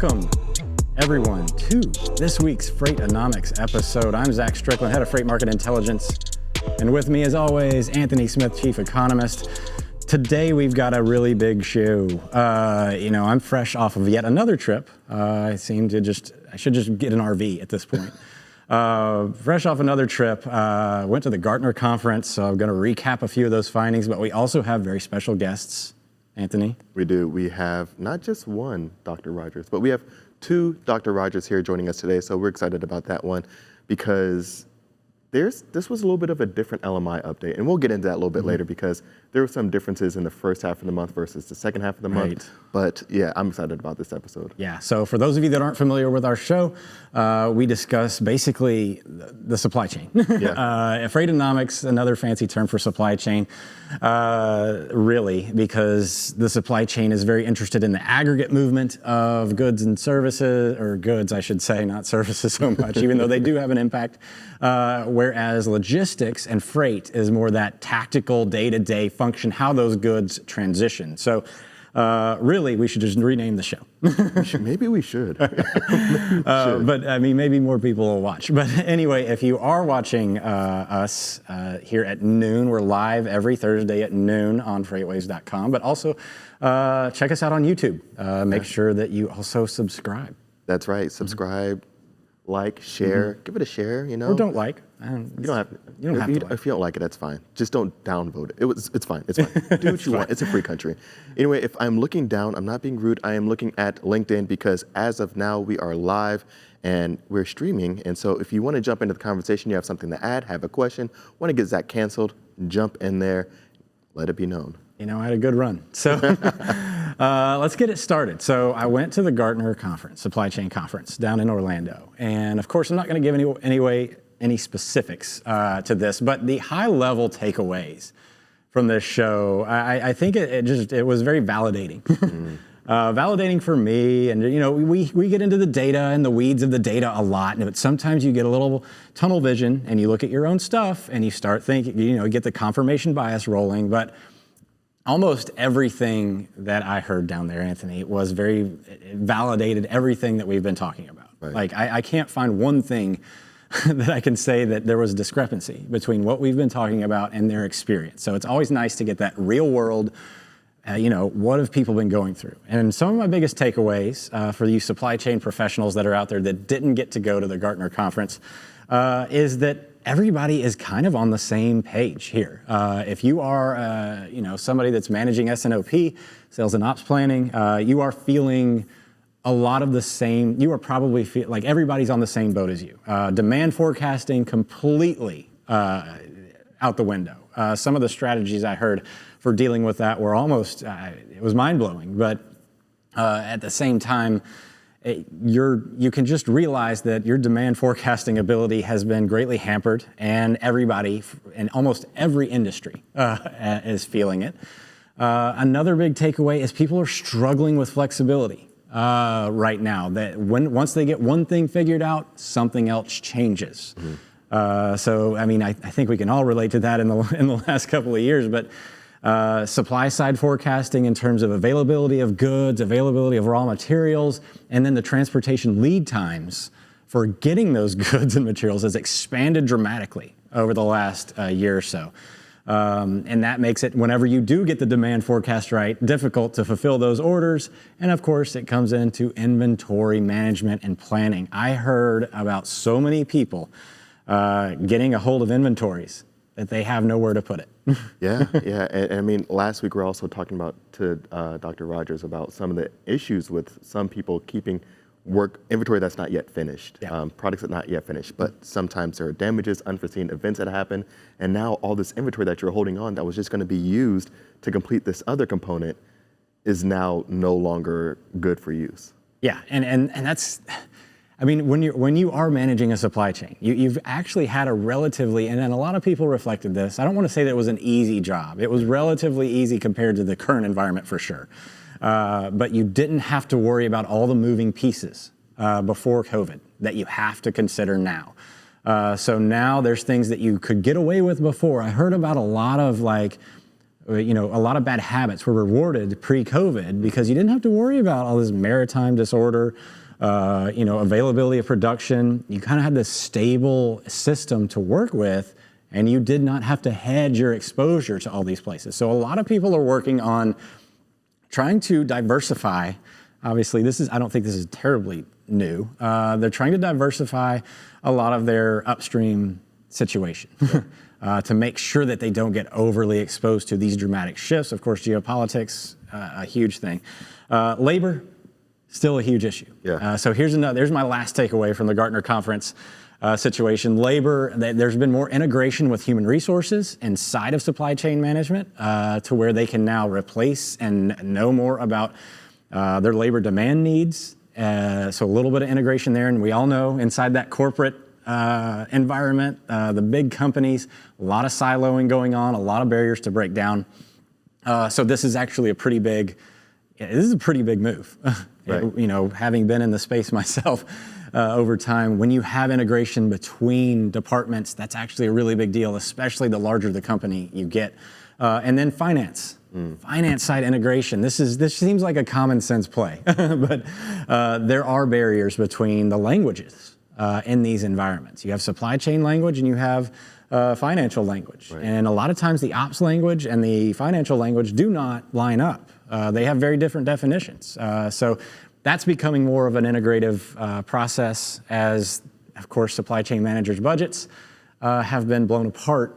Welcome, everyone, to this week's Freightonomics episode. I'm Zach Strickland, head of Freight Market Intelligence, and with me, as always, Anthony Smith, chief economist. Today, we've got a really big show. I'm fresh off of yet another trip. I should just get an RV at this point. Fresh off another trip, went to the Gartner conference, so I'm going to recap a few of those findings, but we also have very special guests. Anthony? We do. We have not just one Dr. Rogers, but we have two Dr. Rogers here joining us today, so we're excited about that one because this was a little bit of a different LMI update, and we'll get into that a little bit later because there were some differences in the first half of the month versus the second half of the month. But yeah, I'm excited about this episode. Yeah, so for those of you that aren't familiar with our show, we discuss basically the supply chain. Yeah. Freightonomics, another fancy term for supply chain, really, because the supply chain is very interested in the aggregate movement of goods and services, or goods, I should say, not services so much, even though they do have an impact. Whereas logistics and freight is more that tactical day-to-day function, how those goods transition. So really, we should just rename the show. Maybe we should. But I mean, maybe more people will watch. But anyway, if you are watching us here at noon, we're live every Thursday at noon on freightwaves.com. But also check us out on YouTube. Make sure that you also subscribe. That's right. Subscribe. Like, share, give it a share, you know. Or don't like. You don't have to like. If you don't like it, that's fine. Just don't downvote it. It's fine. It's fine. Do what you want. It's a free country. Anyway, if I'm looking down, I'm not being rude. I am looking at LinkedIn because as of now, we are live and we're streaming. And so if you want to jump into the conversation, you have something to add, have a question, want to get Zach canceled, jump in there, let it be known. You know, I had a good run. So let's get it started. So I went to the Gartner conference, supply chain conference down in Orlando. And of course, I'm not going to give any specifics to this, but the high level takeaways from this show, I think it was very validating. Validating for me, and you know, we get into the data and the weeds of the data a lot, but sometimes you get a little tunnel vision and you look at your own stuff and you start thinking, you get the confirmation bias rolling, but almost everything that I heard down there, Anthony, was validated everything that we've been talking about. Right. Like, I can't find one thing that I can say that there was a discrepancy between what we've been talking about and their experience. So it's always nice to get that real world, what have people been going through? And some of my biggest takeaways for you supply chain professionals that are out there that didn't get to go to the Gartner conference is that everybody is kind of on the same page here. If you are, somebody that's managing S&OP, sales and ops planning, you are feeling a lot of the same. You are probably like everybody's on the same boat as you. Demand forecasting completely out the window. Some of the strategies I heard for dealing with that were almost, it was mind-blowing, but at the same time, you can just realize that your demand forecasting ability has been greatly hampered, and everybody in almost every industry is feeling it. Another big takeaway is people are struggling with flexibility right now. That once they get one thing figured out, something else changes. So I mean, I think we can all relate to that in the last couple of years, but. Supply side forecasting in terms of availability of goods, availability of raw materials, and then the transportation lead times for getting those goods and materials has expanded dramatically over the last year or so. And that makes it, whenever you do get the demand forecast right, difficult to fulfill those orders. And of course, it comes into inventory management and planning. I heard about so many people getting a hold of inventories that they have nowhere to put it. Yeah. And I mean, last week we were also talking about to Dr. Rogers about some of the issues with some people keeping inventory that's not yet finished, products that are not yet finished, but sometimes there are damages, unforeseen events that happen, and now all this inventory that you're holding on that was just going to be used to complete this other component is now no longer good for use. Yeah, and that's, I mean, when you are managing a supply chain, you've actually had a relatively, and a lot of people reflected this, I don't want to say that it was an easy job. It was relatively easy compared to the current environment for sure. But you didn't have to worry about all the moving pieces before COVID that you have to consider now. So now there's things that you could get away with before. I heard about a lot of a lot of bad habits were rewarded pre-COVID because you didn't have to worry about all this maritime disorder, availability of production. You kind of had this stable system to work with, and you did not have to hedge your exposure to all these places. So a lot of people are working on trying to diversify. Obviously, I don't think this is terribly new. They're trying to diversify a lot of their upstream situation to make sure that they don't get overly exposed to these dramatic shifts. Of course, geopolitics, a huge thing. Labor, still a huge issue. Yeah. So there's my last takeaway from the Gartner conference situation. Labor, there's been more integration with human resources inside of supply chain management to where they can now replace and know more about their labor demand needs. So a little bit of integration there. And we all know inside that corporate environment, the big companies, a lot of siloing going on, a lot of barriers to break down. So this is actually a pretty big move. Right. Having been in the space myself over time, when you have integration between departments, that's actually a really big deal, especially the larger the company you get. And then finance. Finance side integration. This seems like a common sense play, but there are barriers between the languages in these environments. You have supply chain language and you have financial language. Right. And a lot of times the ops language and the financial language do not line up. They have very different definitions. So that's becoming more of an integrative process as, of course, supply chain managers' budgets have been blown apart,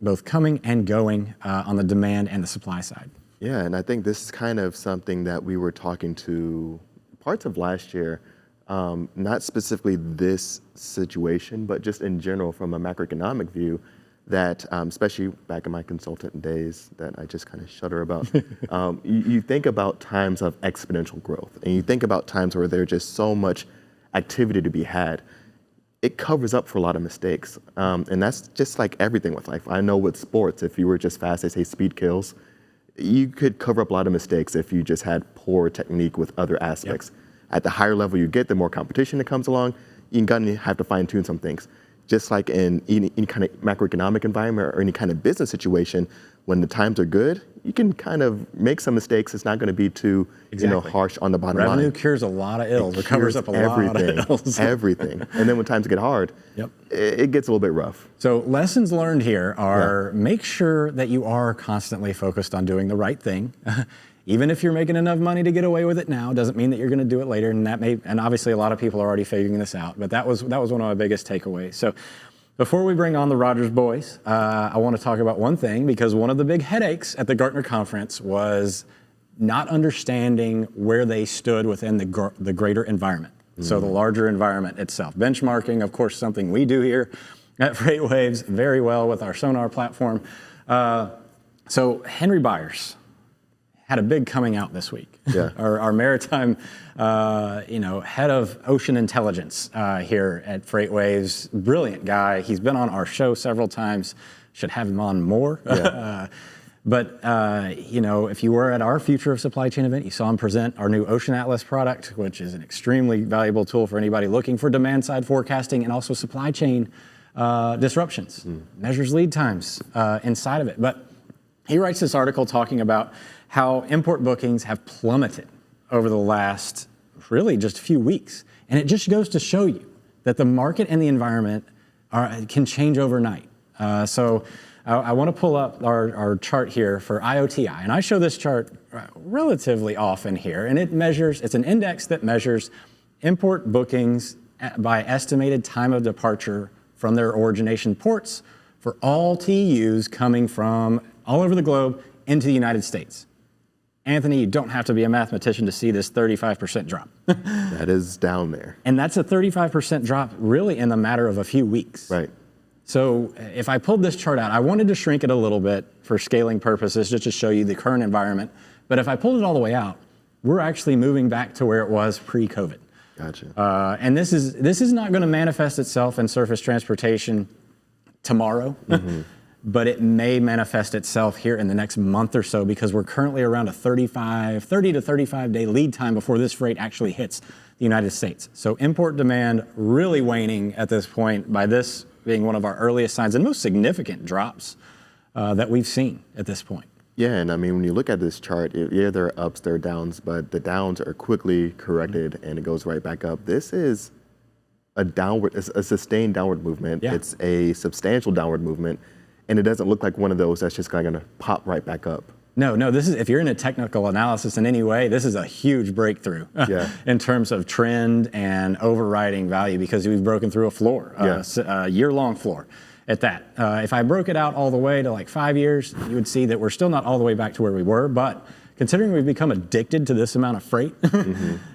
both coming and going on the demand and the supply side. Yeah, and I think this is kind of something that we were talking to parts of last year, not specifically this situation, but just in general from a macroeconomic view, that especially back in my consultant days that I just kind of shudder about, you think about times of exponential growth, and you think about times where there's just so much activity to be had. It covers up for a lot of mistakes. And that's just like everything with life. I know with sports, if you were just fast, they say speed kills. You could cover up a lot of mistakes if you just had poor technique with other aspects. Yep. At the higher level you get, the more competition that comes along, you're gonna have to fine tune some things. Just like in any kind of macroeconomic environment or any kind of business situation, when the times are good, you can kind of make some mistakes. It's not going to be too, harsh on the bottom line. Revenue cures a lot of ills. It covers up a lot of ills. Everything. And then when times get hard, it gets a little bit rough. So lessons learned here are make sure that you are constantly focused on doing the right thing. Even if you're making enough money to get away with it now, doesn't mean that you're going to do it later. And obviously a lot of people are already figuring this out. But that was one of my biggest takeaways. So before we bring on the Rogers boys, I want to talk about one thing, because one of the big headaches at the Gartner conference was not understanding where they stood within the greater environment. So the larger environment itself. Benchmarking, of course, something we do here at FreightWaves very well with our Sonar platform. So Henry Byers had a big coming out this week. Yeah. Our maritime, head of ocean intelligence here at FreightWaves, brilliant guy. He's been on our show several times. Should have him on more. Yeah. But if you were at our Future of Supply Chain event, you saw him present our new Ocean Atlas product, which is an extremely valuable tool for anybody looking for demand-side forecasting and also supply chain disruptions. Measures lead times inside of it. But he writes this article talking about how import bookings have plummeted over the last really just a few weeks. And it just goes to show you that the market and the environment can change overnight. So I want to pull up our chart here for IOTI. And I show this chart relatively often here. And it's an index that measures import bookings by estimated time of departure from their origination ports for all TEUs coming from all over the globe into the United States. Anthony, you don't have to be a mathematician to see this 35% drop. That is down there. And that's a 35% drop really in the matter of a few weeks. Right. So if I pulled this chart out, I wanted to shrink it a little bit for scaling purposes, just to show you the current environment. But if I pulled it all the way out, we're actually moving back to where it was pre-COVID. Gotcha. And this is not going to manifest itself in surface transportation tomorrow. But it may manifest itself here in the next month or so, because we're currently around a 30 to 35 day lead time before this freight actually hits the United States. So import demand really waning at this point, by this being one of our earliest signs and most significant drops that we've seen at this point. Yeah, and I mean, when you look at this chart, yeah, there are ups, there are downs, but the downs are quickly corrected and it goes right back up. This is it's a sustained downward movement. Yeah. It's a substantial downward movement, and it doesn't look like one of those that's just kind of going to pop right back up. No, this is, if you're in a technical analysis in any way, this is a huge breakthrough in terms of trend and overriding value, because we've broken through a floor, a year-long floor at that. If I broke it out all the way to like 5 years, you would see that we're still not all the way back to where we were, but considering we've become addicted to this amount of freight,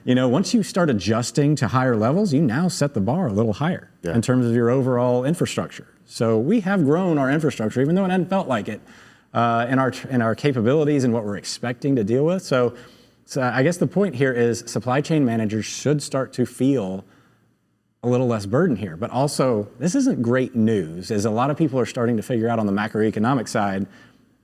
you know, once you start adjusting to higher levels, you now set the bar a little higher in terms of your overall infrastructure. So we have grown our infrastructure, even though it hadn't felt like it, in our capabilities and what we're expecting to deal with. So I guess the point here is supply chain managers should start to feel a little less burden here. But also, this isn't great news, as a lot of people are starting to figure out on the macroeconomic side,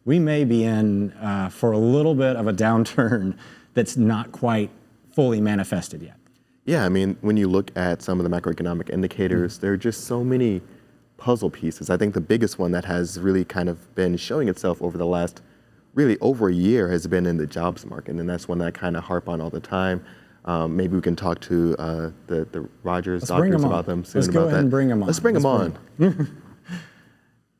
we may be in for a little bit of a downturn that's not quite fully manifested yet. Yeah, I mean, when you look at some of the macroeconomic indicators, there are just so many puzzle pieces. I think the biggest one that has really kind of been showing itself over the last, really over a year, has been in the jobs market. And that's one that I kind of harp on all the time. Maybe we can talk to the Rogers doctors about them soon. Let's go ahead and bring them on. Let's bring them on.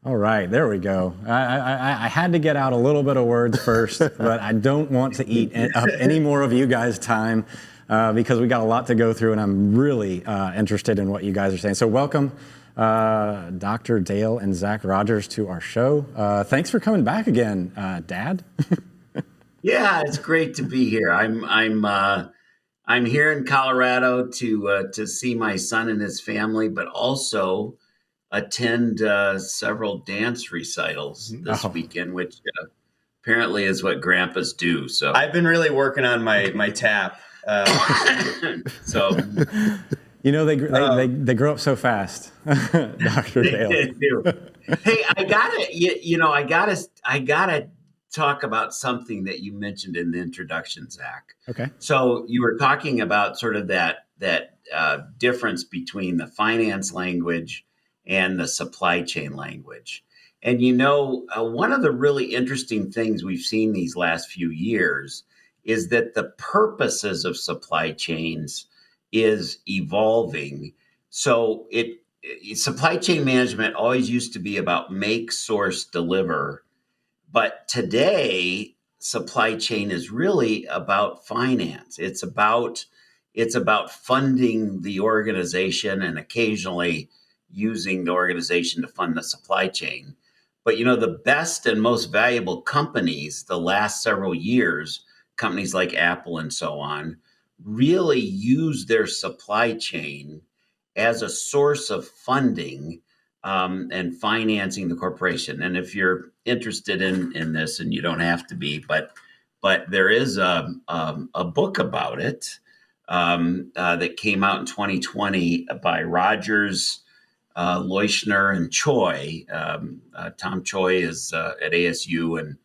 All right, there we go. I had to get out a little bit of words first, but I don't want to eat up any more of you guys' time because we got a lot to go through, and I'm really interested in what you guys are saying. So welcome, Dr. Dale and Zac Rogers, to our show. Thanks for coming back again, Dad. Yeah, it's great to be here. I'm here in Colorado to see my son and his family, but also attend several dance recitals this weekend, which apparently is what grandpas do. So I've been really working on my tap. So you know, they grow up so fast, Dr. Dale. Hey, I gotta talk about something that you mentioned in the introduction, Zac. Okay. So you were talking about sort of that difference between the finance language and the supply chain language. And one of the really interesting things we've seen these last few years is that the purposes of supply chains is evolving. So supply chain management always used to be about make, source, deliver. But today, supply chain is really about finance. It's about funding the organization and occasionally using the organization to fund the supply chain. But the best and most valuable companies the last several years, companies like Apple and so on, really use their supply chain as a source of funding and financing the corporation. And if you're interested in this, and you don't have to be, but there is a book about it that came out in 2020 by Rogers, Leuschner, and Choi. Tom Choi is at ASU,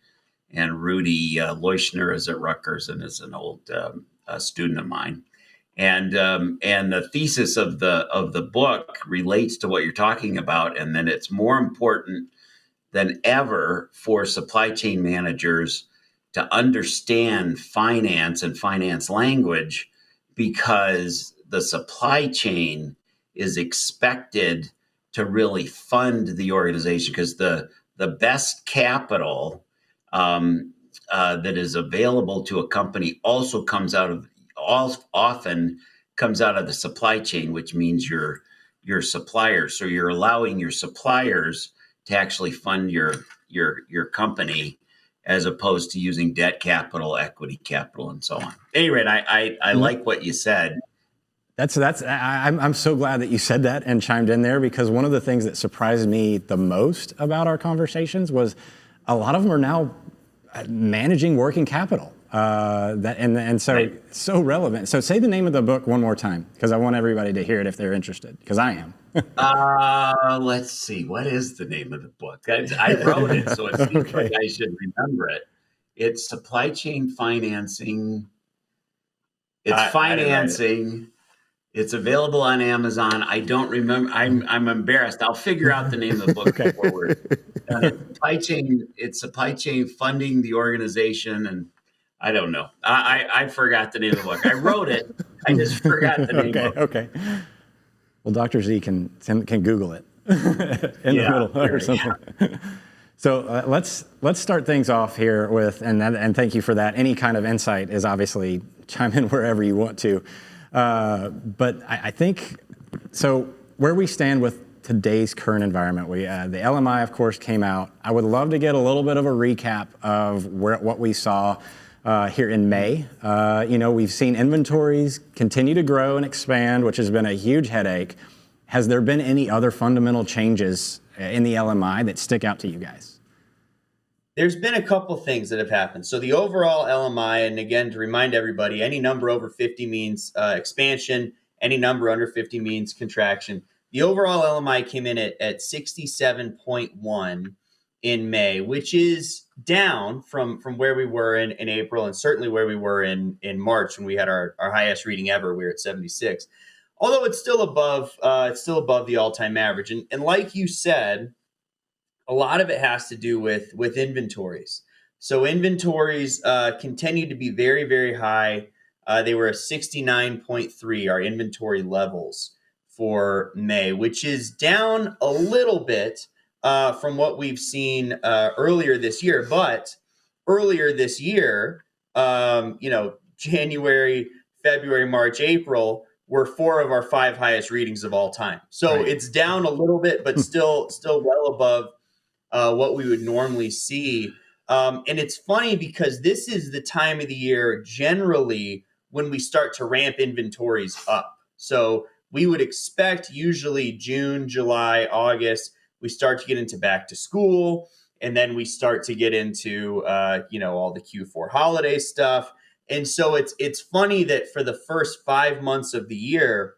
and Rudy Leuschner is at Rutgers and is an old student of mine. And the thesis of the book relates to what you're talking about, and then it's more important than ever for supply chain managers to understand finance and finance language, because the supply chain is expected to really fund the organization, because the best capital that is available to a company also often comes out of the supply chain, which means your suppliers. So you're allowing your suppliers to actually fund your company, as opposed to using debt capital, equity capital, and so on. At any rate, I like what you said. I'm so glad that you said that and chimed in there, because one of the things that surprised me the most about our conversations was a lot of them are now managing working capital. So relevant. So say the name of the book one more time, because I want everybody to hear it if they're interested, because I am. Let's see. What is the name of the book? I wrote it, so it seems like I should remember it. It's Supply Chain Financing. It's financing. It's available on Amazon. I don't remember. I'm embarrassed. I'll figure out the name of the book before we're it's supply chain funding the organization, and I don't know. I forgot the name of the book. I wrote it. I just forgot the name of it. Okay. Well, Dr. Z can Google it in the middle or something. Yeah. So let's start things off here with, and thank you for that. Any kind of insight is obviously chime in wherever you want to. But I think, so where we stand with today's current environment, the LMI, of course, came out. I would love to get a little bit of a recap of what we saw here in May. We've seen inventories continue to grow and expand, which has been a huge headache. Has there been any other fundamental changes in the LMI that stick out to you guys? There's been a couple things that have happened. So the overall LMI, and again, to remind everybody, any number over 50 means expansion. Any number under 50 means contraction. The overall LMI came in at 67.1 in May, which is down from where we were in April, and certainly where we were in March when we had our highest reading ever. We were at 76. Although it's still above the all-time average. And like you said, a lot of it has to do with inventories. So inventories continue to be very, very high. They were a 69.3, our inventory levels for May, which is down a little bit from what we've seen earlier this year. But earlier this year, January, February, March, April were 4 of our 5 highest readings of all time. So right. It's down a little bit, but still well above what we would normally see. And it's funny because this is the time of the year generally when we start to ramp inventories up. So we would expect usually June, July, August, we start to get into back to school, and then we start to get into all the Q4 holiday stuff. And so it's funny that for the first 5 months of the year,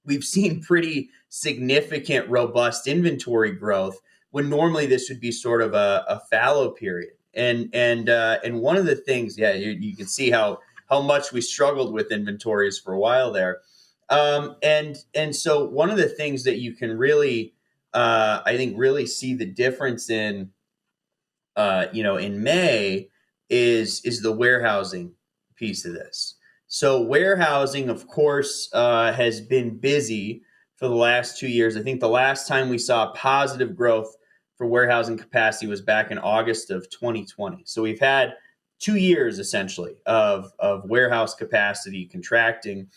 we've seen pretty significant, robust inventory growth when normally this would be sort of a fallow period. And one of the things, you can see how much we struggled with inventories for a while there. And so one of the things that you can really, I think, really see the difference in May is the warehousing piece of this. So warehousing, of course, has been busy for the last 2 years. I think the last time we saw positive growth for warehousing capacity was back in August of 2020. So we've had 2 years essentially of warehouse capacity contracting.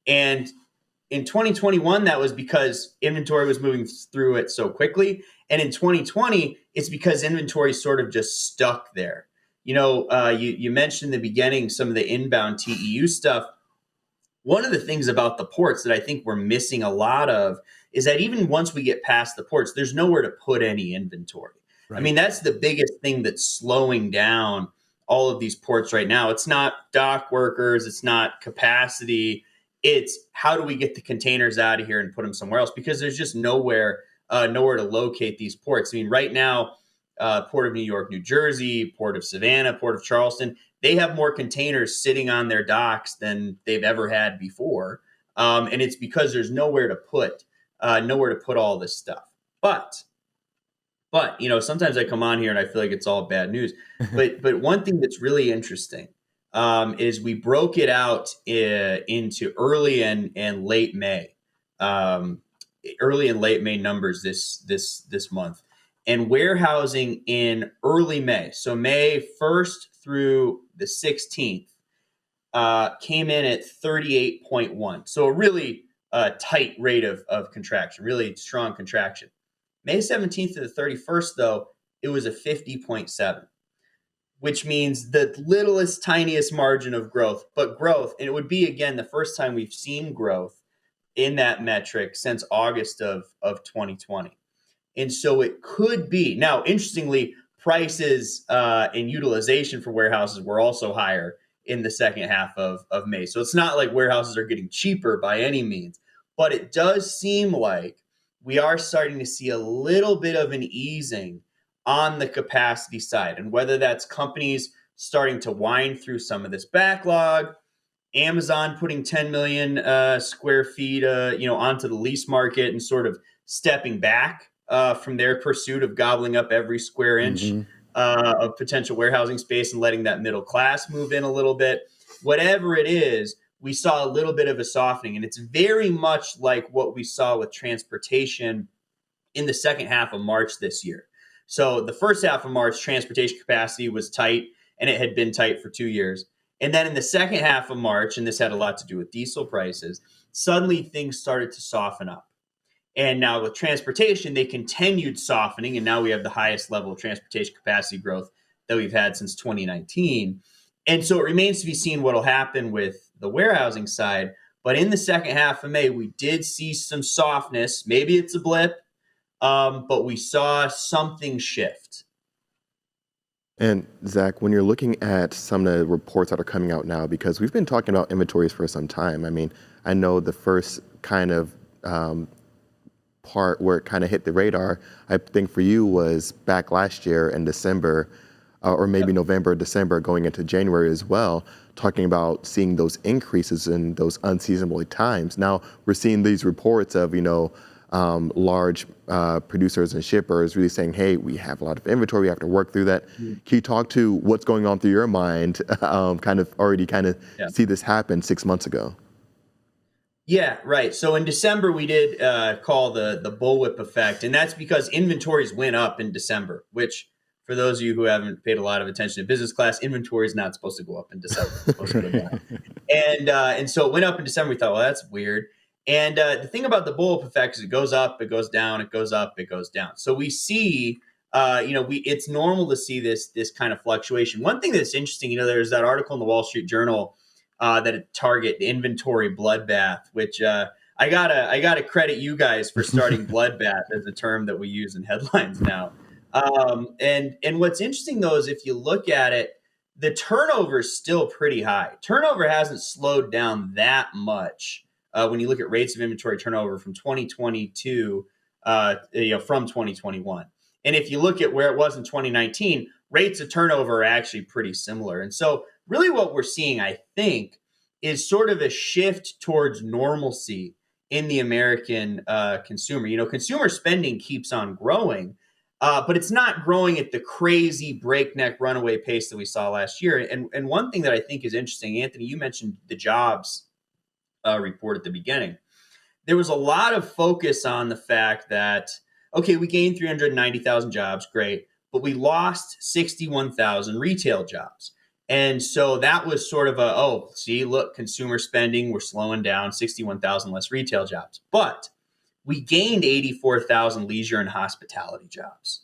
And in 2021, that was because inventory was moving through it so quickly. And in 2020, it's because inventory sort of just stuck there. You mentioned in the beginning some of the inbound TEU stuff. One of the things about the ports that I think we're missing a lot of is that even once we get past the ports, there's nowhere to put any inventory. Right. I mean, that's the biggest thing that's slowing down all of these ports right now. It's not dock workers, it's not capacity. It's how do we get the containers out of here and put them somewhere else? Because there's just nowhere to locate these ports. I mean, right now, Port of New York, New Jersey, Port of Savannah, Port of Charleston, they have more containers sitting on their docks than they've ever had before. And it's because there's nowhere to put all this stuff. But sometimes I come on here and I feel like it's all bad news. But one thing that's really interesting is we broke it out into early and late May, numbers this month. And warehousing in early May, so May 1st through the 16th, came in at 38.1. So a really tight rate of contraction, really strong contraction. May 17th to the 31st, though, it was a 50.7, which means the littlest, tiniest margin of growth, but growth. And it would be, again, the first time we've seen growth in that metric since August of 2020. And so it could be. Now, interestingly, prices and utilization for warehouses were also higher in the second half of May. So it's not like warehouses are getting cheaper by any means, but it does seem like we are starting to see a little bit of an easing on the capacity side. And whether that's companies starting to wind through some of this backlog Amazon putting 10 million square feet, onto the lease market and sort of stepping back from their pursuit of gobbling up every square inch of potential warehousing space and letting that middle class move in a little bit. Whatever it is, we saw a little bit of a softening, and it's very much like what we saw with transportation in the second half of March this year. So the first half of March, transportation capacity was tight, and it had been tight for 2 years. And then in the second half of March, and this had a lot to do with diesel prices, suddenly things started to soften up. And now with transportation, they continued softening, and now we have the highest level of transportation capacity growth that we've had since 2019. And so it remains to be seen what will happen with the warehousing side. But in the second half of May, we did see some softness. Maybe it's a blip, but we saw something shift. And Zach, when you're looking at some of the reports that are coming out now, because we've been talking about inventories for some time. I mean, I know the first kind of part where it kind of hit the radar, I think for you was back last year in December, or maybe November, December, going into January as well, talking about seeing those increases in those unseasonable times. Now we're seeing these reports of, large producers and shippers really saying, hey, we have a lot of inventory, we have to work through that. Can you talk to what's going on through your mind, see this happen 6 months ago? Yeah, right. So in December, we did call the bullwhip effect, and that's because inventories went up in December, which for those of you who haven't paid a lot of attention to business class, inventory is not supposed to go up in December. It's supposed to go down. And so it went up in December. We thought, well, that's weird. And the thing about the bullwhip effect is it goes up, it goes down, it goes up, it goes down. So we see, it's normal to see this kind of fluctuation. One thing that's interesting, there's that article in the Wall Street Journal that target the inventory bloodbath, which I gotta credit you guys for starting bloodbath as a term that we use in headlines now. And what's interesting though is if you look at it, the turnover is still pretty high. Turnover hasn't slowed down that much. When you look at rates of inventory turnover from 2022, from 2021. And if you look at where it was in 2019, rates of turnover are actually pretty similar. And so really what we're seeing, I think, is sort of a shift towards normalcy in the American consumer. Consumer spending keeps on growing, but it's not growing at the crazy breakneck runaway pace that we saw last year. And one thing that I think is interesting, Anthony, you mentioned the jobs report at the beginning. There was a lot of focus on the fact that, okay, we gained 390,000 jobs, great, but we lost 61,000 retail jobs. And so that was sort of look, consumer spending, we're slowing down, 61,000 less retail jobs. But we gained 84,000 leisure and hospitality jobs.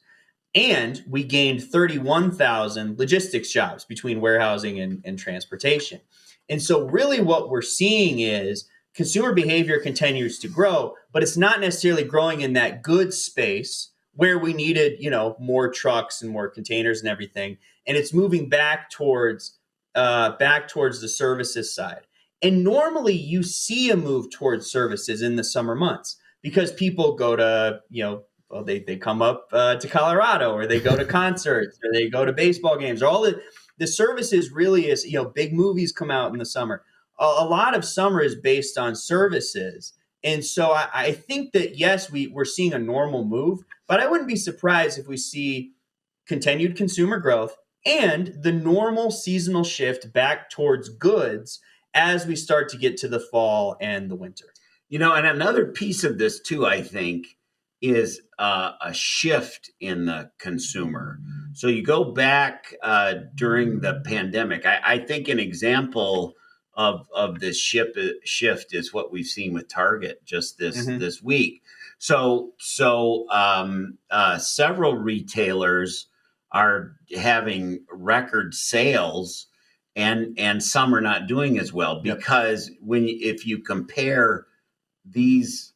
And we gained 31,000 logistics jobs between warehousing and transportation. And so really what we're seeing is consumer behavior continues to grow, but it's not necessarily growing in that goods space where we needed, more trucks and more containers and everything. And it's moving back towards the services side. And normally you see a move towards services in the summer months because people go to, they come up to Colorado, or they go to concerts, or they go to baseball games, or all the services really is, big movies come out in the summer. A lot of summer is based on services. And so I think that, yes, we're seeing a normal move, but I wouldn't be surprised if we see continued consumer growth and the normal seasonal shift back towards goods as we start to get to the fall and the winter. And another piece of this too, I think, is a shift in the consumer. So you go back during the pandemic. I think an example of this shift is what we've seen with Target just this week. So several retailers are having record sales, and some are not doing as well because if you compare these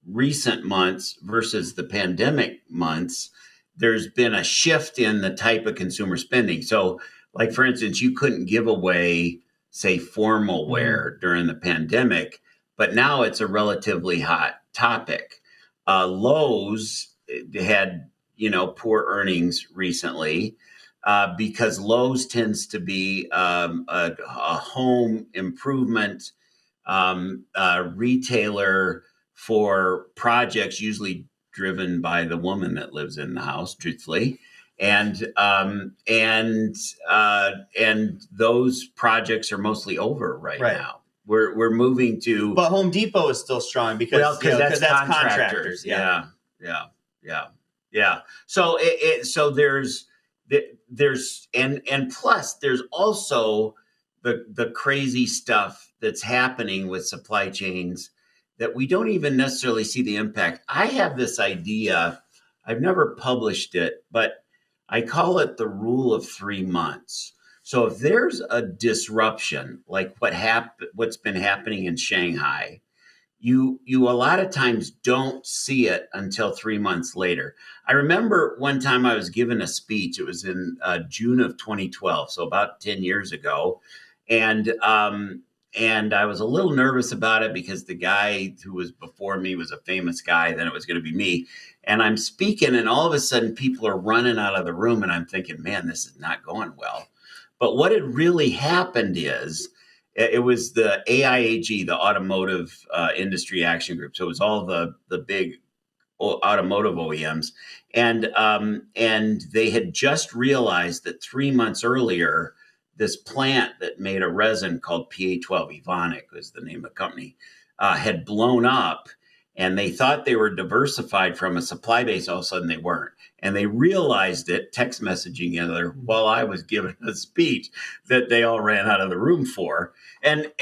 recent months versus the pandemic months, there's been a shift in the type of consumer spending. So, like, for instance, you couldn't give away, say, formal wear during the pandemic, but now it's a relatively hot topic. Lowe's had, poor earnings recently. because Lowe's tends to be a home improvement retailer for projects usually driven by the woman that lives in the house, truthfully. And those projects are mostly over right now. We're moving to, but Home Depot is still strong because that's contractors. Yeah. So there's and plus there's also the crazy stuff that's happening with supply chains that we don't even necessarily see the impact. I have this idea, I've never published it, but I call it the rule of 3 months. So if there's a disruption, like what's been happening in Shanghai, you a lot of times don't see it until 3 months later. I remember one time I was given a speech. It was in June of 2012, so about 10 years ago, and I was a little nervous about it because the guy who was before me was a famous guy. Then it was going to be me. And I'm speaking, and all of a sudden people are running out of the room, and I'm thinking, man, this is not going well. But what had really happened is it was the AIAG, the Automotive Industry Action Group. So it was all the big automotive OEMs. And they had just realized that 3 months earlier, this plant that made a resin called PA12, Evonik was the name of the company, had blown up, and they thought they were diversified from a supply base. All of a sudden they weren't. And they realized it, text messaging each other while I was giving a speech that they all ran out of the room for. And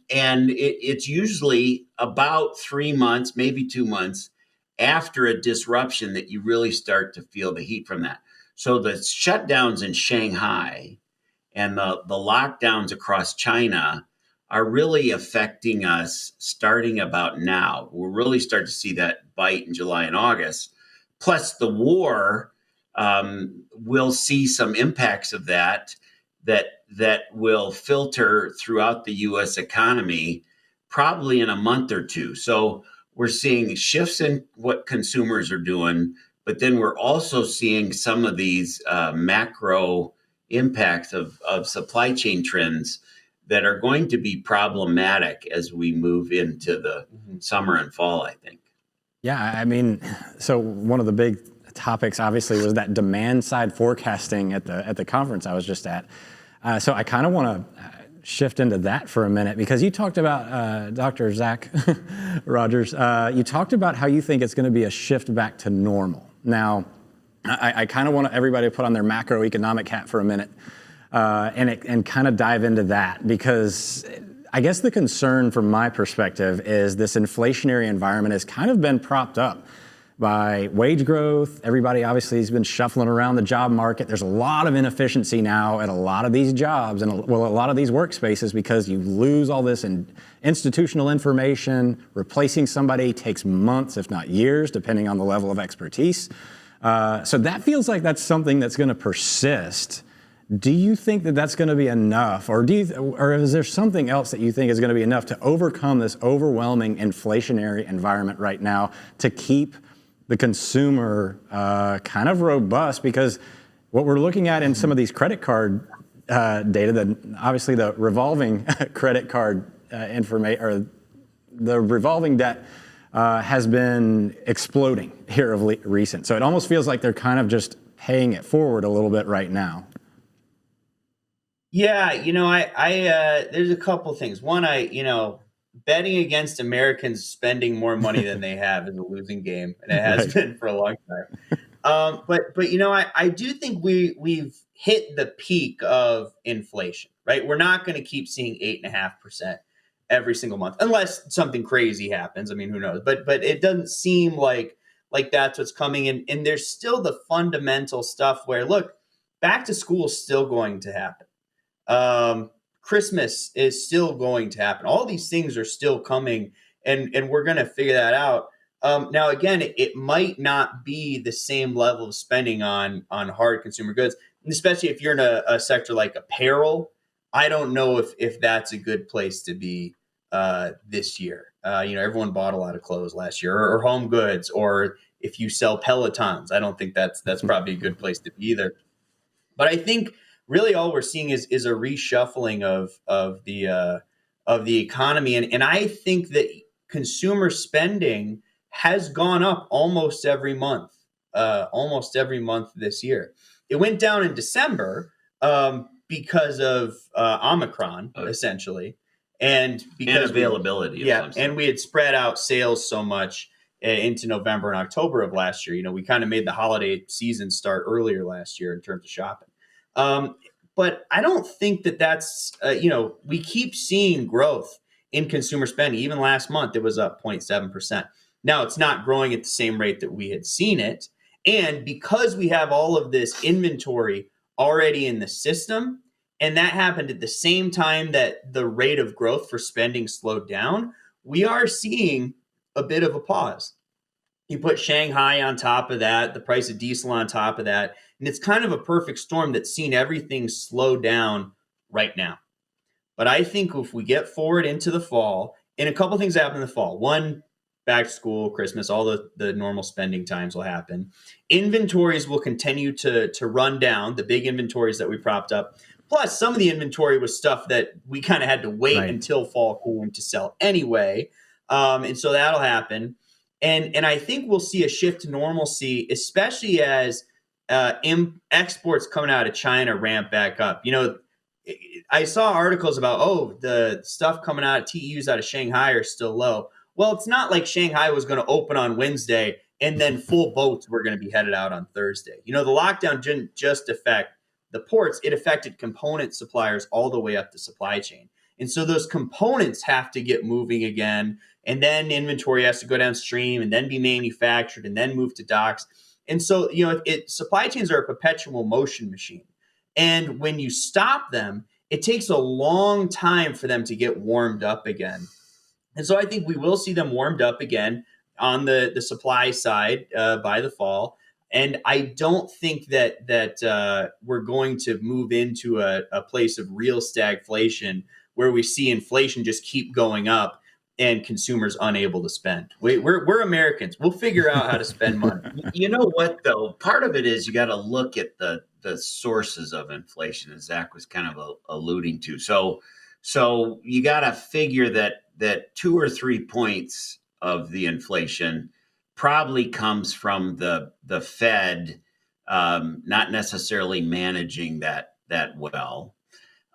it's usually about 3 months, maybe 2 months after a disruption that you really start to feel the heat from that. So the shutdowns in Shanghai and the lockdowns across China are really affecting us starting about now. We'll really start to see that bite in July and August. Plus the war, we'll see some impacts of that will filter throughout the U.S. economy probably in a month or two. So we're seeing shifts in what consumers are doing, but then we're also seeing some of these macro impacts of supply chain trends that are going to be problematic as we move into the summer and fall, I think. Yeah, I mean, so one of the big topics obviously was that demand side forecasting at the conference I was just at. So I kind of want to shift into that for a minute, because you talked about Dr. Zac Rogers. You talked about how you think it's going to be a shift back to normal. Now, I kind of want everybody to put on their macroeconomic hat for a minute and kind of dive into that, because I guess the concern from my perspective is this inflationary environment has kind of been propped up by wage growth. Everybody obviously has been shuffling around the job market. There's a lot of inefficiency now at a lot of these jobs and a lot of these workspaces, because you lose all this institutional information. Replacing somebody takes months, if not years, depending on the level of expertise. So that feels like that's something that's going to persist. Do you think that that's going to be enough, or is there something else that you think is going to be enough to overcome this overwhelming inflationary environment right now to keep the consumer kind of robust? Because what we're looking at in some of these credit card data, obviously the revolving credit card information, or the revolving debt has been exploding here of recent. So it almost feels like they're kind of just paying it forward a little bit right now. Yeah, I there's a couple things. One, betting against Americans spending more money than they have is a losing game, and it has been for a long time. But I do think we've hit the peak of inflation, right? We're not going to keep seeing 8.5% every single month, unless something crazy happens. I mean, who knows? But it doesn't seem like that's what's coming in. And there's still the fundamental stuff where, look, back to school is still going to happen. Christmas is still going to happen. All these things are still coming, and we're going to figure that out. Now, again, it might not be the same level of spending on hard consumer goods, and especially if you're in a sector like apparel. I don't know if that's a good place to be this year. Everyone bought a lot of clothes last year, or home goods, or if you sell Pelotons, I don't think that's probably a good place to be either. But I think really all we're seeing is a reshuffling of the economy, and I think that consumer spending has gone up almost every month this year. It went down in December because of Omicron, essentially, and because availability. And we had spread out sales so much into November and October of last year. You know, we kind of made the holiday season start earlier last year in terms of shopping. But I don't think that that's, we keep seeing growth in consumer spending. Even last month, it was up 0.7%. Now, it's not growing at the same rate that we had seen it. And because we have all of this inventory already in the system, and that happened at the same time that the rate of growth for spending slowed down, we are seeing a bit of a pause. You put Shanghai on top of that, the price of diesel on top of that, and it's kind of a perfect storm that's seen everything slow down right now. But I think if we get forward into the fall, and a couple things happen in the fall. One, back to school, Christmas, all the normal spending times will happen. Inventories will continue to run down, the big inventories that we propped up. Plus, some of the inventory was stuff that we kind of had to wait until fall came to sell anyway. And so that'll happen. And I think we'll see a shift to normalcy, especially as exports coming out of China ramp back up. You know, I saw articles about, the stuff coming out of TEUs out of Shanghai are still low. Well, it's not like Shanghai was going to open on Wednesday and then full boats were going to be headed out on Thursday. You know, the lockdown didn't just affect the ports, it affected component suppliers all the way up the supply chain. And so those components have to get moving again. And then inventory has to go downstream and then be manufactured and then move to docks. And so, supply chains are a perpetual motion machine. And when you stop them, it takes a long time for them to get warmed up again. And so I think we will see them warmed up again on the supply side by the fall. And I don't think that we're going to move into a place of real stagflation where we see inflation just keep going up and consumers unable to spend. We're Americans. We'll figure out how to spend money. You know what, though? Part of it is you got to look at the sources of inflation, as Zach was kind of alluding to. So you got to figure that 2 or 3 points of the inflation probably comes from the Fed not necessarily managing that well.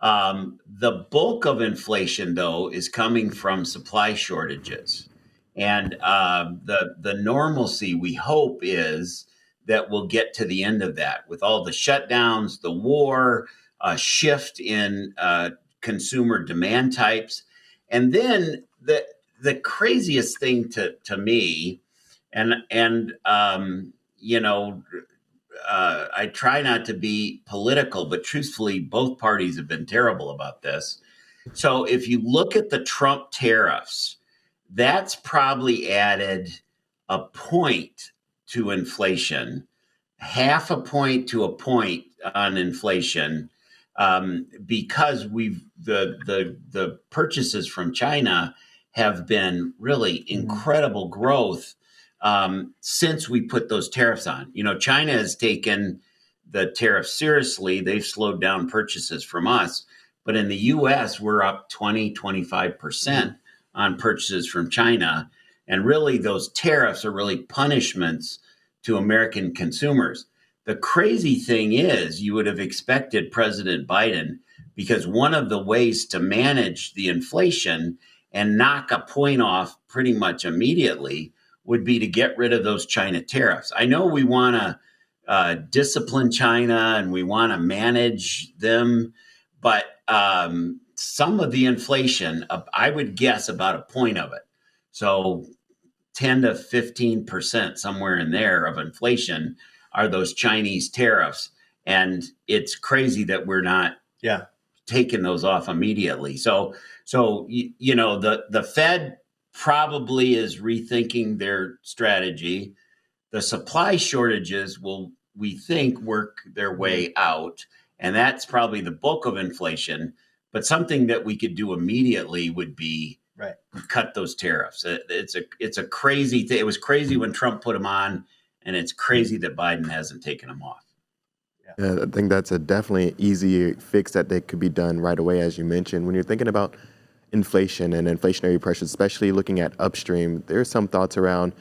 The bulk of inflation, though, is coming from supply shortages. And the normalcy, we hope, is that we'll get to the end of that with all the shutdowns, the war, a shift in consumer demand types. And then the craziest thing to me, I try not to be political, but truthfully, both parties have been terrible about this. So if you look at the Trump tariffs, that's probably added a point to inflation, half a point to a point on inflation, because the purchases from China have been really incredible growth since we put those tariffs on. You know, China has taken the tariffs seriously. They've slowed down purchases from us. But in the U.S., we're up 25% on purchases from China. And really, those tariffs are really punishments to American consumers. The crazy thing is, you would have expected President Biden, because one of the ways to manage the inflation and knock a point off pretty much immediately would be to get rid of those China tariffs. I know we want to discipline China and we want to manage them, but some of the inflation, I would guess about a point of it. So 10 to 15%, somewhere in there, of inflation are those Chinese tariffs. And it's crazy that we're not taking those off immediately. So the Fed probably is rethinking their strategy. The supply shortages will, we think, work their way out. And that's probably the bulk of inflation. But something that we could do immediately would be cut those tariffs. It's a crazy thing. It was crazy when Trump put them on, and it's crazy that Biden hasn't taken them off. Yeah, I think that's a definitely easy fix that could be done right away, as you mentioned. When you're thinking about inflation and inflationary pressures, especially looking at upstream, there's some thoughts around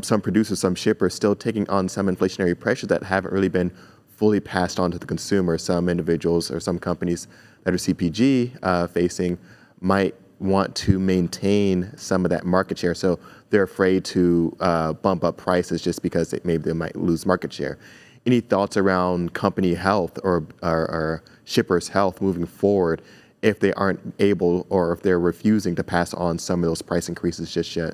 some producers, some shippers still taking on some inflationary pressures that haven't really been fully passed on to the consumer. Some individuals or some companies that are CPG facing might want to maintain some of that market share. So they're afraid to bump up prices just because maybe they might lose market share. Any thoughts around company health or shippers' health moving forward if they aren't able or if they're refusing to pass on some of those price increases just yet?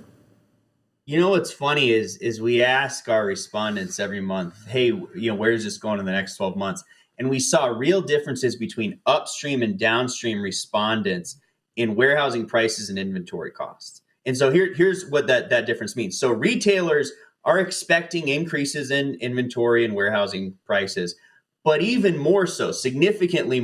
You know what's funny is we ask our respondents every month, hey, where's this going in the next 12 months? And we saw real differences between upstream and downstream respondents in warehousing prices and inventory costs. And so here's what that difference means. So retailers are expecting increases in inventory and warehousing prices, but even more so, significantly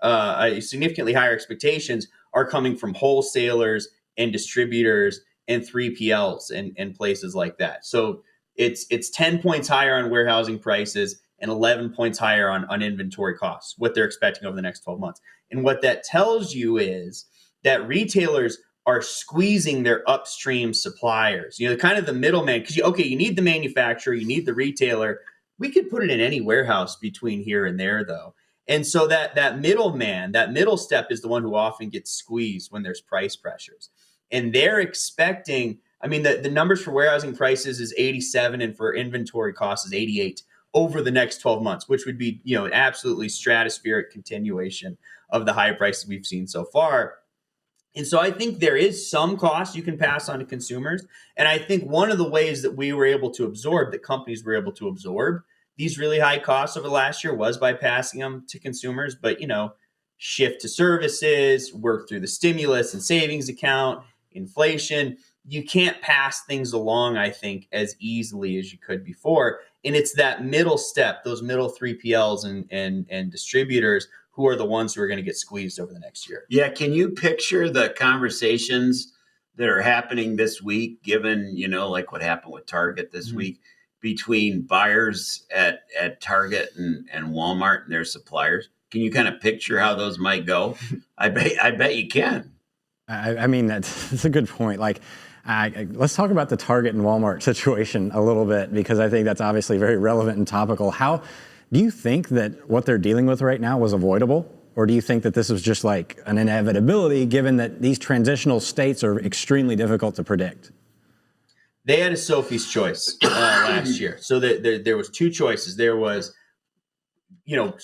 higher expectations are coming from wholesalers and distributors and 3PLs and places like that. So it's 10 points higher on warehousing prices and 11 points higher on inventory costs, what they're expecting over the next 12 months. And what that tells you is that retailers are squeezing their upstream suppliers, kind of the middleman, because you need the manufacturer, you need the retailer. We could put it in any warehouse between here and there, though. And so that middleman, that middle step is the one who often gets squeezed when there's price pressures. And they're expecting, the numbers for warehousing prices is 87 and for inventory costs is 88 over the next 12 months, which would be, an absolutely stratospheric continuation of the high prices we've seen so far. And so I think there is some cost you can pass on to consumers. And I think one of the ways that we were able to absorb, that companies were able to absorb these really high costs over the last year was by passing them to consumers. But, shift to services, work through the stimulus and savings account, inflation. You can't pass things along, I think, as easily as you could before. And it's that middle step, those middle 3PLs and distributors who are the ones who are going to get squeezed over the next year. Yeah. Can you picture the conversations that are happening this week, given, like what happened with Target this week, between buyers at Target and Walmart and their suppliers? Can you kind of picture how those might go? I bet you can. That's a good point. Let's talk about the Target and Walmart situation a little bit, because I think that's obviously very relevant and topical. How do you think that what they're dealing with right now was avoidable? Or do you think that this was just like an inevitability, given that these transitional states are extremely difficult to predict? They had a Sophie's choice last year. So there was two choices. There was,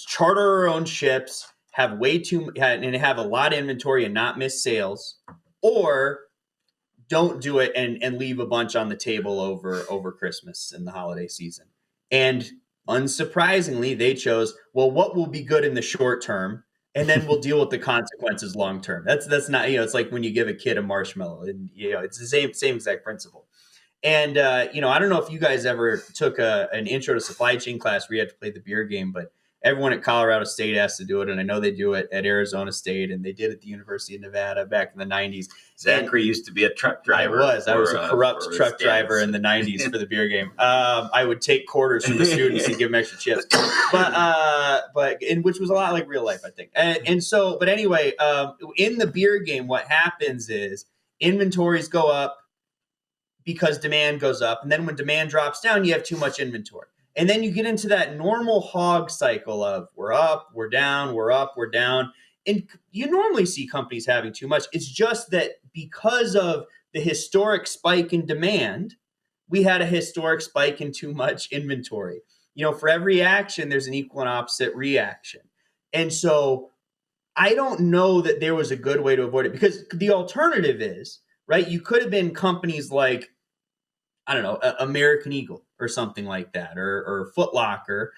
charter our own ships, have have a lot of inventory and not miss sales, or don't do it and leave a bunch on the table over Christmas and the holiday season. And unsurprisingly, they chose, well, what will be good in the short term, and then we'll deal with the consequences long term. That's not, it's like when you give a kid a marshmallow, and it's the same exact principle. And I don't know if you guys ever took an intro to supply chain class where you had to play the beer game, but everyone at Colorado State has to do it, and I know they do it at Arizona State, and they did it at the University of Nevada back in the 90s. Zachary used to be a truck driver. I was a corrupt truck driver in the 90s for the beer game. I would take quarters from the students and give them extra chips, but which was a lot like real life, I think. But anyway, in the beer game, what happens is inventories go up because demand goes up, and then when demand drops down, you have too much inventory. And then you get into that normal hog cycle of we're up, we're down, we're up, we're down. And you normally see companies having too much. It's just that because of the historic spike in demand, we had a historic spike in too much inventory. For every action, there's an equal and opposite reaction. And so I don't know that there was a good way to avoid it, because the alternative is, right, you could have been companies like, I don't know, American Eagle or something like that, or Foot Locker.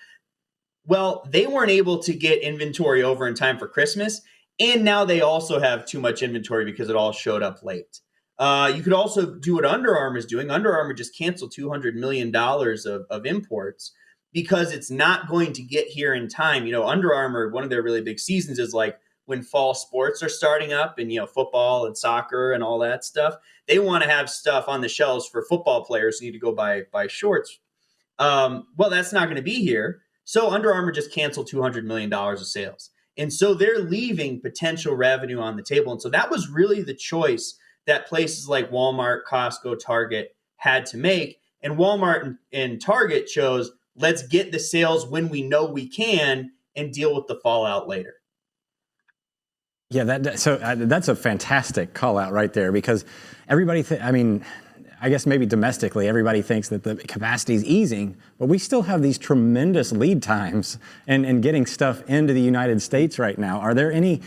Well, they weren't able to get inventory over in time for Christmas, and now they also have too much inventory because it all showed up late. You could also do what Under Armour is doing. Under Armour just canceled $200 million of imports because it's not going to get here in time. Under Armour, one of their really big seasons is like when fall sports are starting up, and football and soccer and all that stuff. They want to have stuff on the shelves for football players who need to go buy shorts. Well, that's not going to be here. So Under Armour just canceled $200 million of sales. And so they're leaving potential revenue on the table. And so that was really the choice that places like Walmart, Costco, Target had to make. And Walmart and Target chose, let's get the sales when we know we can and deal with the fallout later. Yeah, that's a fantastic call out right there, because everybody, I guess maybe domestically, everybody thinks that the capacity is easing, but we still have these tremendous lead times in getting stuff into the United States right now. Are there any,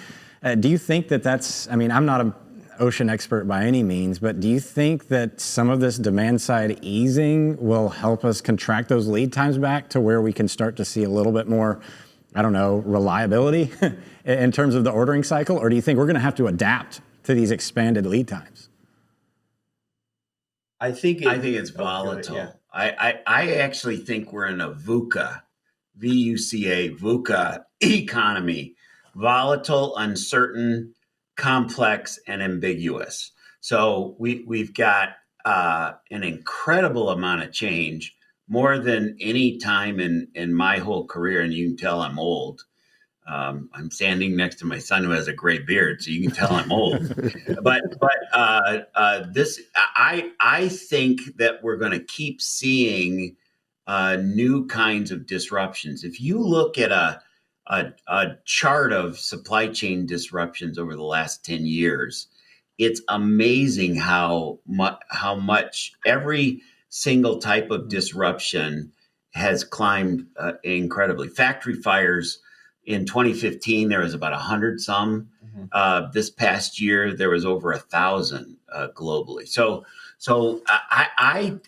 do you think that's, I'm not an ocean expert by any means, but do you think that some of this demand side easing will help us contract those lead times back to where we can start to see a little bit more, reliability in terms of the ordering cycle? Or do you think we're going to have to adapt to these expanded lead times? I think it's volatile. Yeah. I actually think we're in a VUCA, VUCA, VUCA economy. Volatile, uncertain, complex, and ambiguous. So we've got an incredible amount of change, more than any time in my whole career, and you can tell I'm old. I'm standing next to my son who has a gray beard, so you can tell I'm old. but this, I think that we're going to keep seeing new kinds of disruptions. If you look at a chart of supply chain disruptions over the last 10 years, it's amazing how much every single type of disruption has climbed incredibly. Factory fires in 2015, there was about 100 some. Mm-hmm. This past year, there was over 1,000 globally. So I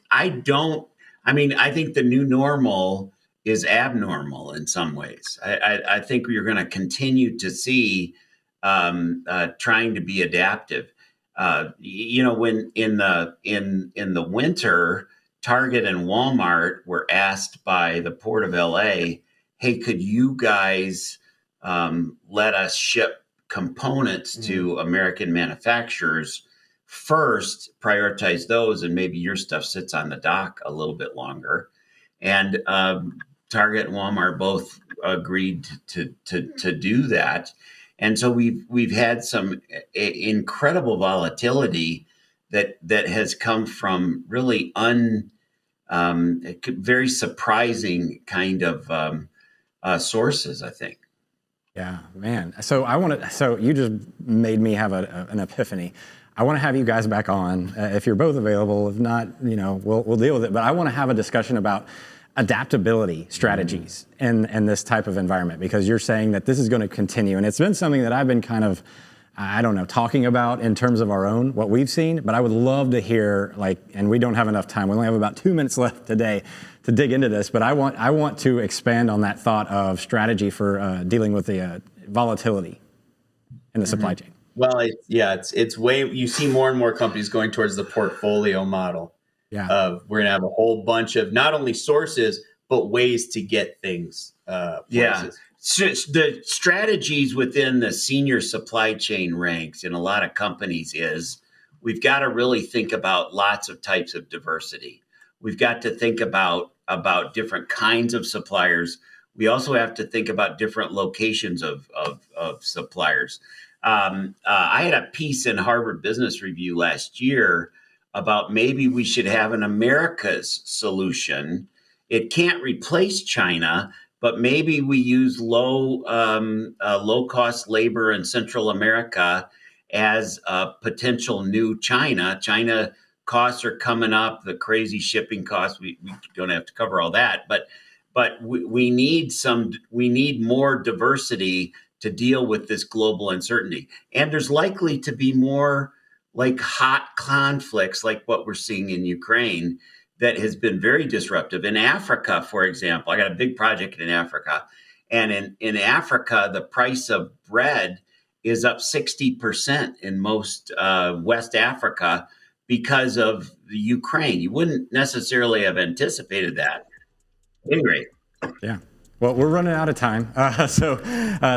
think the new normal is abnormal in some ways. I think you're going to continue to see trying to be adaptive. When in the winter, Target and Walmart were asked by the Port of LA, hey, could you guys let us ship components to American manufacturers first, prioritize those, and maybe your stuff sits on the dock a little bit longer. And Target and Walmart both agreed to do that. And so we've had some incredible volatility that has come from really very surprising kind of sources, I think. Yeah, man. So you just made me have an epiphany. I want to have you guys back on if you're both available. If not, we'll deal with it. But I want to have a discussion about adaptability strategies in this type of environment, because you're saying that this is going to continue. And it's been something that I've been kind of, talking about in terms of what we've seen, but I would love to hear, and we don't have enough time. We only have about 2 minutes left today to dig into this, but I want to expand on that thought of strategy for dealing with the volatility in the supply chain. Well, it's way, you see more and more companies going towards the portfolio model. Yeah. We're going to have a whole bunch of not only sources, but ways to get things. So the strategies within the senior supply chain ranks in a lot of companies is we've got to really think about lots of types of diversity. We've got to think about different kinds of suppliers. We also have to think about different locations of suppliers. I had a piece in Harvard Business Review last year about maybe we should have an Americas solution. It can't replace China, but maybe we use low cost labor in Central America as a potential new China. China costs are coming up, the crazy shipping costs. We don't have to cover all that, but we need more diversity to deal with this global uncertainty. And there's likely to be more like hot conflicts like what we're seeing in Ukraine that has been very disruptive. In Africa, for example, I got a big project in Africa. And in Africa, the price of bread is up 60% in most West Africa because of the Ukraine. You wouldn't necessarily have anticipated that. Anyway. Yeah. Well, we're running out of time. So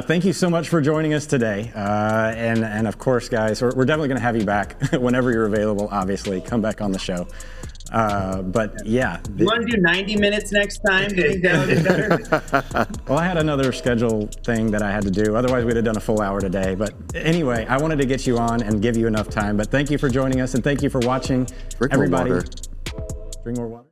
thank you so much for joining us today. And of course, guys, we're definitely going to have you back whenever you're available, obviously. Come back on the show. But yeah. You want to do 90 minutes next time? Do you think that would be better? Well, I had another schedule thing that I had to do. Otherwise, we'd have done a full hour today. But anyway, I wanted to get you on and give you enough time. But thank you for joining us, and thank you for watching. Drink more everybody. water. Drink more water.